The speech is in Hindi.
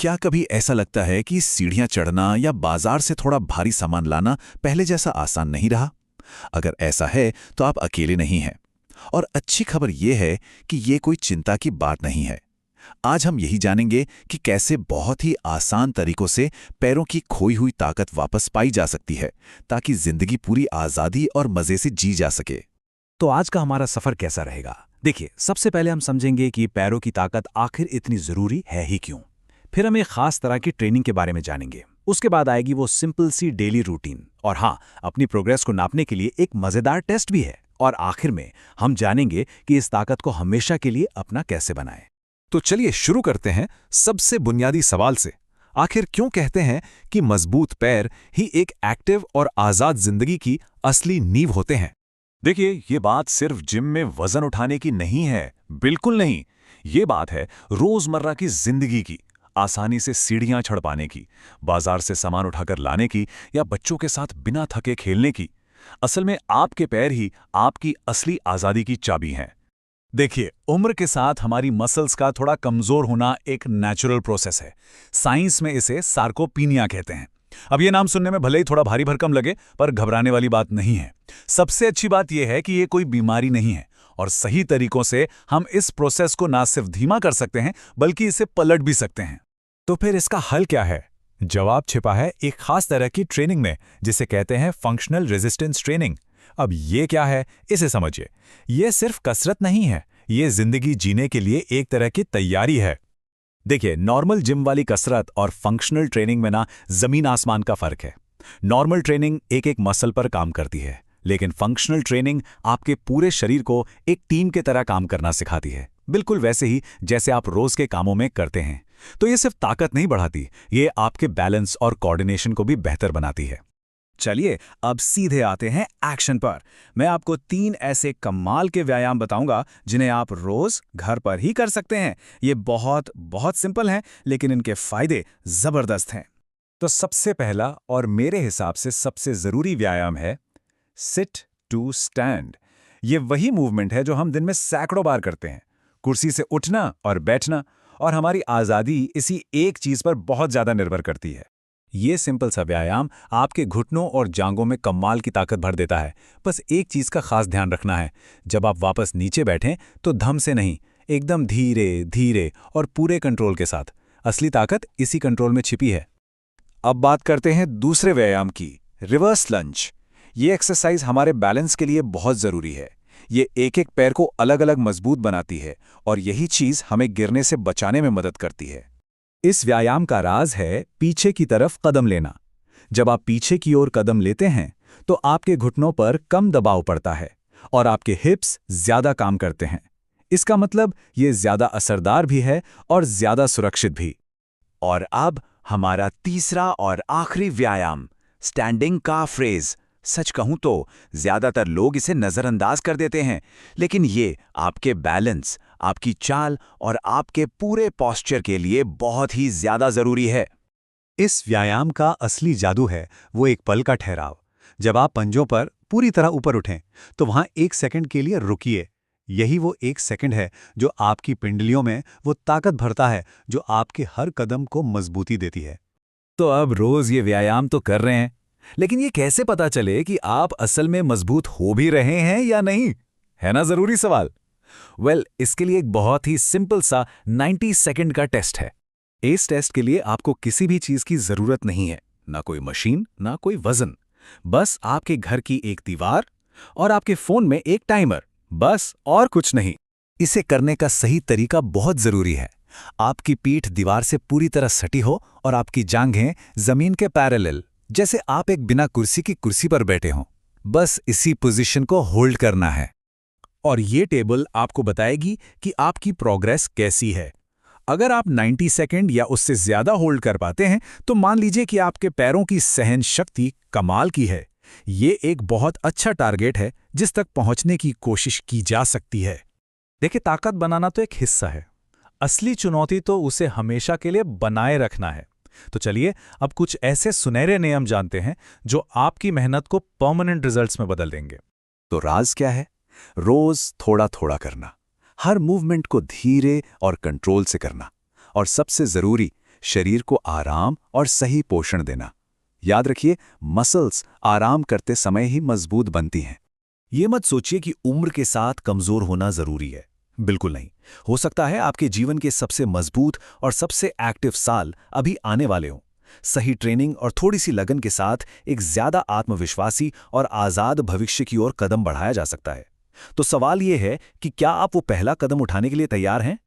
क्या कभी ऐसा लगता है कि सीढ़ियां चढ़ना या बाजार से थोड़ा भारी सामान लाना पहले जैसा आसान नहीं रहा? अगर ऐसा है तो आप अकेले नहीं हैं। और अच्छी खबर यह है कि ये कोई चिंता की बात नहीं है। आज हम यही जानेंगे कि कैसे बहुत ही आसान तरीकों से पैरों की खोई हुई ताकत वापस पाई जा सकती है, ताकि जिंदगी पूरी आज़ादी और मज़े से जी जा सके। तो आज का हमारा सफर कैसा रहेगा? देखिए, सबसे पहले हम समझेंगे कि पैरों की ताकत आखिर इतनी जरूरी है ही क्यों। फिर हम एक खास तरह की ट्रेनिंग के बारे में जानेंगे। उसके बाद आएगी वो सिंपल सी डेली रूटीन, और हाँ, अपनी प्रोग्रेस को नापने के लिए एक मजेदार टेस्ट भी है। और आखिर में हम जानेंगे कि इस ताकत को हमेशा के लिए अपना कैसे बनाएं। तो चलिए शुरू करते हैं सबसे बुनियादी सवाल से। आखिर क्यों कहते हैं कि मजबूत पैर ही एक एक्टिव और आज़ाद जिंदगी की असली नींव होते हैं? देखिए, ये बात सिर्फ जिम में वजन उठाने की नहीं है, बिल्कुल नहीं। ये बात है रोजमर्रा की जिंदगी की, आसानी से सीढ़ियां चढ़ पाने की, बाजार से सामान उठाकर लाने की या बच्चों के साथ बिना थके खेलने की। असल में आपके पैर ही आपकी असली आजादी की चाबी हैं। देखिए, उम्र के साथ हमारी मसल्स का थोड़ा कमजोर होना एक नेचुरल प्रोसेस है। साइंस में इसे सार्कोपीनिया कहते हैं। अब ये नाम सुनने में भले ही थोड़ा भारी भरकम लगे, पर घबराने वाली बात नहीं है। सबसे अच्छी बात यह है कि ये कोई बीमारी नहीं है, और सही तरीकों से हम इस प्रोसेस को ना सिर्फ धीमा कर सकते हैं, बल्कि इसे पलट भी सकते हैं। तो फिर इसका हल क्या है? जवाब छिपा है एक खास तरह की ट्रेनिंग में, जिसे कहते हैं फंक्शनल रेजिस्टेंस ट्रेनिंग। अब ये क्या है, इसे समझिए। ये सिर्फ कसरत नहीं है, ये जिंदगी जीने के लिए एक तरह की तैयारी है। देखिए, नॉर्मल जिम वाली कसरत और फंक्शनल ट्रेनिंग में ना जमीन आसमान का फर्क है। नॉर्मल ट्रेनिंग एक एक मसल पर काम करती है, लेकिन फंक्शनल ट्रेनिंग आपके पूरे शरीर को एक टीम के तरह काम करना सिखाती है, बिल्कुल वैसे ही जैसे आप रोज के कामों में करते हैं। तो ये सिर्फ ताकत नहीं बढ़ाती, ये आपके बैलेंस और कोऑर्डिनेशन को भी बेहतर बनाती है। चलिए, अब सीधे आते हैं एक्शन पर। मैं आपको 3 ऐसे कमाल के व्यायाम बताऊंगा जिन्हें आप रोज घर पर ही कर सकते हैं। ये बहुत बहुत सिंपल हैं, लेकिन इनके फायदे जबरदस्त हैं। तो सबसे पहला और मेरे हिसाब से सबसे जरूरी व्यायाम है सिट टू स्टैंड। ये वही मूवमेंट है जो हम दिन में सैकड़ों बार करते हैं, कुर्सी से उठना और बैठना, और हमारी आज़ादी इसी एक चीज पर बहुत ज्यादा निर्भर करती है। ये सिंपल सा व्यायाम आपके घुटनों और जांघों में कमाल की ताकत भर देता है। बस एक चीज का खास ध्यान रखना है, जब आप वापस नीचे बैठें तो धम से नहीं, एकदम धीरे धीरे और पूरे कंट्रोल के साथ। असली ताकत इसी कंट्रोल में छिपी है। अब बात करते हैं दूसरे व्यायाम की, रिवर्स लंज। ये एक्सरसाइज हमारे बैलेंस के लिए बहुत जरूरी है। ये एक एक पैर को अलग अलग मजबूत बनाती है, और यही चीज हमें गिरने से बचाने में मदद करती है। इस व्यायाम का राज है पीछे की तरफ कदम लेना। जब आप पीछे की ओर कदम लेते हैं तो आपके घुटनों पर कम दबाव पड़ता है और आपके हिप्स ज्यादा काम करते हैं। इसका मतलब ये ज्यादा असरदार भी है और ज्यादा सुरक्षित भी। और अब हमारा तीसरा और आखिरी व्यायाम, स्टैंडिंग काफ रेज। सच कहूं तो ज्यादातर लोग इसे नजरअंदाज कर देते हैं, लेकिन ये आपके बैलेंस, आपकी चाल और आपके पूरे पोस्चर के लिए बहुत ही ज्यादा जरूरी है। इस व्यायाम का असली जादू है वो एक पल का ठहराव। जब आप पंजों पर पूरी तरह ऊपर उठें तो वहां 1 सेकंड के लिए रुकिए। यही वो 1 सेकंड है जो आपकी पिंडलियों में वो ताकत भरता है जो आपके हर कदम को मजबूती देती है। तो अब रोज ये व्यायाम तो कर रहे हैं, लेकिन ये कैसे पता चले कि आप असल में मजबूत हो भी रहे हैं या नहीं? है ना जरूरी सवाल। इसके लिए एक बहुत ही सिंपल सा 90 सेकंड का टेस्ट है। इस टेस्ट के लिए आपको किसी भी चीज की जरूरत नहीं है, ना कोई मशीन, ना कोई वजन। बस आपके घर की एक दीवार और आपके फोन में एक टाइमर, बस और कुछ नहीं। इसे करने का सही तरीका बहुत जरूरी है। आपकी पीठ दीवार से पूरी तरह सटी हो और आपकी जांघें जमीन के पैरेलल, जैसे आप एक बिना कुर्सी की कुर्सी पर बैठे हों। बस इसी पोजीशन को होल्ड करना है, और ये टेबल आपको बताएगी कि आपकी प्रोग्रेस कैसी है। अगर आप 90 सेकंड या उससे ज्यादा होल्ड कर पाते हैं तो मान लीजिए कि आपके पैरों की सहन शक्ति कमाल की है। ये एक बहुत अच्छा टारगेट है जिस तक पहुंचने की कोशिश की जा सकती है। देखिए, ताकत बनाना तो एक हिस्सा है, असली चुनौती तो उसे हमेशा के लिए बनाए रखना है। तो चलिए अब कुछ ऐसे सुनहरे नियम जानते हैं जो आपकी मेहनत को परमानेंट रिजल्ट्स में बदल देंगे। तो राज क्या है? रोज थोड़ा थोड़ा करना, हर मूवमेंट को धीरे और कंट्रोल से करना, और सबसे जरूरी, शरीर को आराम और सही पोषण देना। याद रखिए, मसल्स आराम करते समय ही मजबूत बनती हैं। ये मत सोचिए कि उम्र के साथ कमजोर होना जरूरी है। बिल्कुल नहीं। हो सकता है आपके जीवन के सबसे मजबूत और सबसे एक्टिव साल अभी आने वाले हों। सही ट्रेनिंग और थोड़ी सी लगन के साथ एक ज्यादा आत्मविश्वासी और आजाद भविष्य की ओर कदम बढ़ाया जा सकता है। तो सवाल ये है कि क्या आप वो पहला कदम उठाने के लिए तैयार हैं?